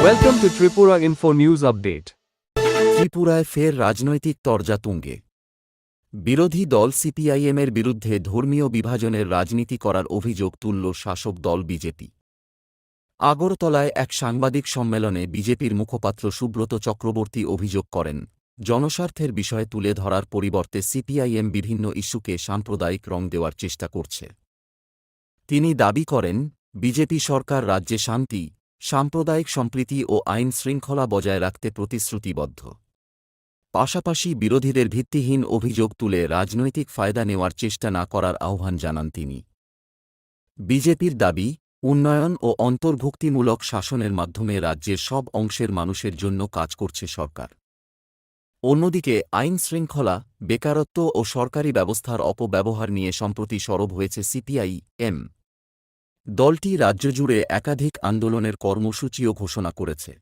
Welcome to Tripura Info News Update. ত্রিপুরায় ফের রাজনৈতিক তরজা তুঙ্গে। বিরোধী দল সিপিআইএমের বিরুদ্ধে ধর্মীয় বিভাজনের রাজনীতি করার অভিযোগ তুলল শাসক দল বিজেপি। আগরতলায় এক সাংবাদিক সম্মেলনে বিজেপির মুখপাত্র সুব্রত চক্রবর্তী অভিযোগ করেন, জনস্বার্থের বিষয় তুলে ধরার পরিবর্তে সিপিআইএম বিভিন্ন ইস্যুকে সাম্প্রদায়িক রং দেওয়ার চেষ্টা করছে। তিনি দাবি করেন, বিজেপি সরকার রাজ্যে শান্তি, সাম্প্রদায়িক সম্প্রীতি ও আইন শৃঙ্খলা বজায় রাখতে প্রতিশ্রুতিবদ্ধ। পাশাপাশি বিরোধীদের ভিত্তিহীন অভিযোগ তুলে রাজনৈতিক ফায়দা নেওয়ার চেষ্টা না করার আহ্বান জানান তিনি। বিজেপির দাবি, উন্নয়ন ও অন্তর্ভুক্তিমূলক শাসনের মাধ্যমে রাজ্যের সব অংশের মানুষের জন্য কাজ করছে সরকার। অন্যদিকে আইন শৃঙ্খলা, বেকারত্ব ও সরকারি ব্যবস্থার অপব্যবহার নিয়ে সম্প্রতি সরব হয়েছে সিপিআই-এম। দলটি রাজ্যজুড়ে একাধিক আন্দোলনের কর্মসূচিও ঘোষণা করেছে।